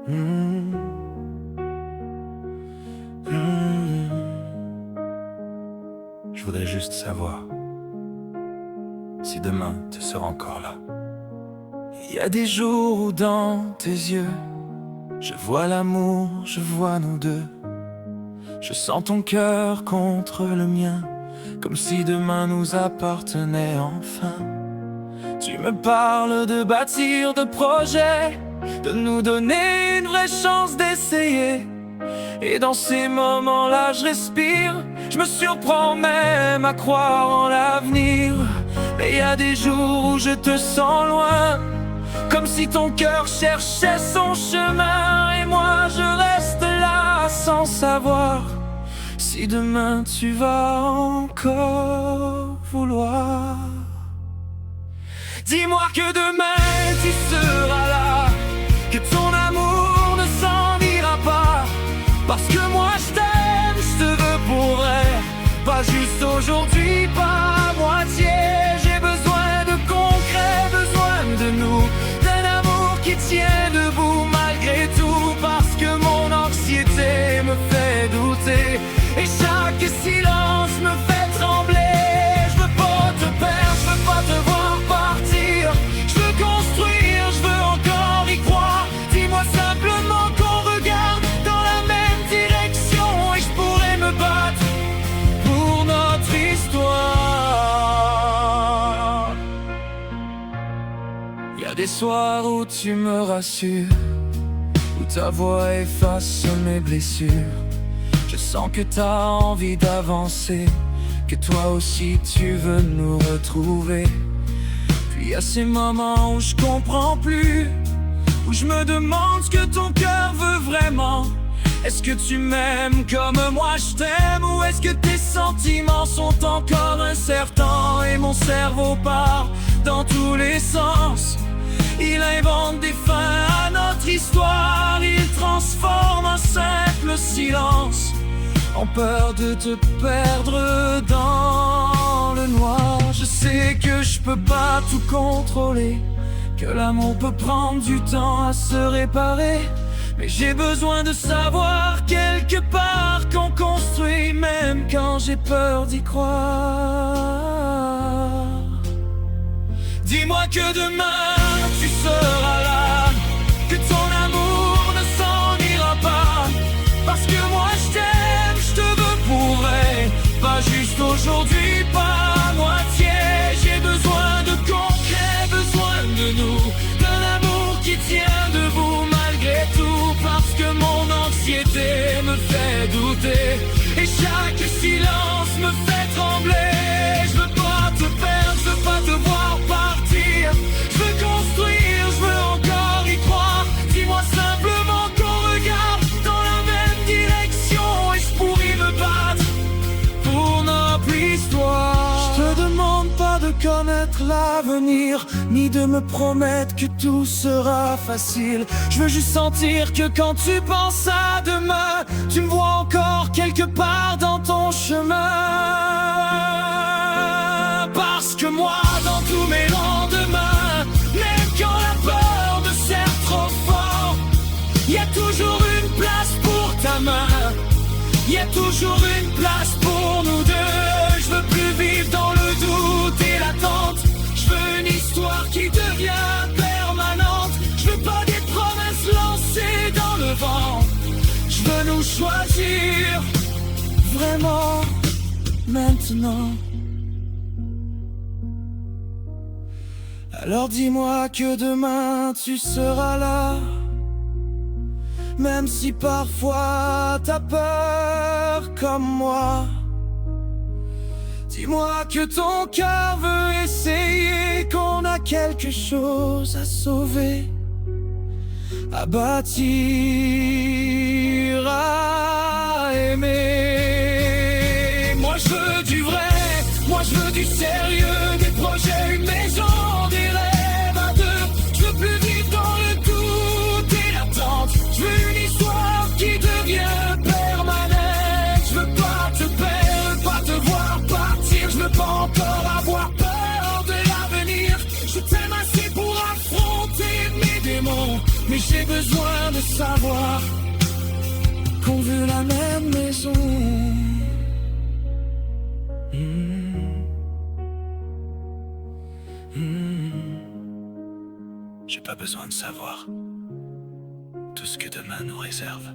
Mmh. Mmh. Je voudrais juste savoir si demain tu seras encore là. Il y a des jours où dans tes yeux je vois l'amour, je vois nous deux. Je sens ton cœur contre le mien, comme si demain nous appartenait enfin. Tu me parles de bâtir, de projets, de nous donner une vraie chance d'essayer. Et dans ces moments-là je respire, je me surprends même à croire en l'avenir. Mais il y a des jours où je te sens loin, comme si ton cœur cherchait son chemin. Et moi je reste là sans savoir si demain tu vas encore vouloir. Dis-moi que demain tu seras là, que ton amour ne s'en ira pas. Parce que moi je t'aime, je te veux pour vrai, pas juste aujourd'hui, pas à moitié. J'ai besoin de concret, besoin de nous, d'un amour qui tient debout malgré tout. Parce que mon anxiété me fait douter, et chaque silence me fait trembler. Je veux pas te perdre, je veux pas te voir partir. Je veux construire, je veux encore y croire. Dis-moi simplement qu'on regarde dans la même direction, et je pourrais me battre pour notre histoire. Il y a des soirs où tu me rassures, où ta voix efface mes blessures. Je sens que t'as envie d'avancer, que toi aussi tu veux nous retrouver. Puis il y a ces moments où je comprends plus, où je me demande ce que ton cœur veut vraiment. Est-ce que tu m'aimes comme moi je t'aime, ou est-ce que tes sentiments sont encore incertains? Et mon cerveau part dans tous les sens, il invente des fins à notre histoire. Il transforme un simple silence en peur de te perdre dans le noir. Je sais que je peux pas tout contrôler, que l'amour peut prendre du temps à se réparer. Mais j'ai besoin de savoir quelque part qu'on construit, même quand j'ai peur d'y croire. Dis-moi que demain tu seras là, que ton amour ne s'en ira pas. Parce que moi je t'aime, je te veux pour vrai, pas juste aujourd'hui, pas à moitié. J'ai besoin de concret, besoin de nous, d'un amour qui tient debout malgré tout. Parce que mon anxiété me fait douter, et chaque silence me fait trembler. Je veux pas te perdre, je veux pas te voir partir. Je veux construire, je veux encore y croire. Dis-moi simplement qu'on regarde dans la même direction, et je pourrais me battre pour notre histoire. Je te demande pas de connaître l'avenir, ni de me promettre que tout sera facile. Je veux juste sentir que quand tu penses à demain, tu me vois encore quelque part dans ton chemin. Parce que moi, dans tous mes lendemains, même quand la peur me serre trop fort, y a toujours une place pour ta main, y a toujours une place pour nous deux. Je veux plus vivre dans le doute et l'attente, je veux une histoire qui devient permanente. Je veux pas des promesses lancées dans le vent, je veux nous choisir vraiment maintenant. Alors dis-moi que demain tu seras là, même si parfois t'as peur comme moi. Dis-moi que ton cœur veut essayer, qu'on a quelque chose à sauver, à bâtir, à aimer. Moi je veux du vrai, moi je veux du sérieux, des projets, une maison, des rêves à deux. Je veux plus vivre dans le doute et l'attente, je veux une histoire qui devient permanente. Je veux pas te perdre, pas te voir partir, je veux pas encore avoir peur de l'avenir. Je t'aime assez pour affronter mes démons, Mais j'ai besoin de savoir qu'on veut la même maison. J'ai pas besoin de savoir tout ce que demain nous réserve.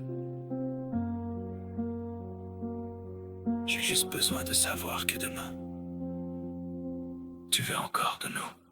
J'ai juste besoin de savoir que demain, tu veux encore de nous.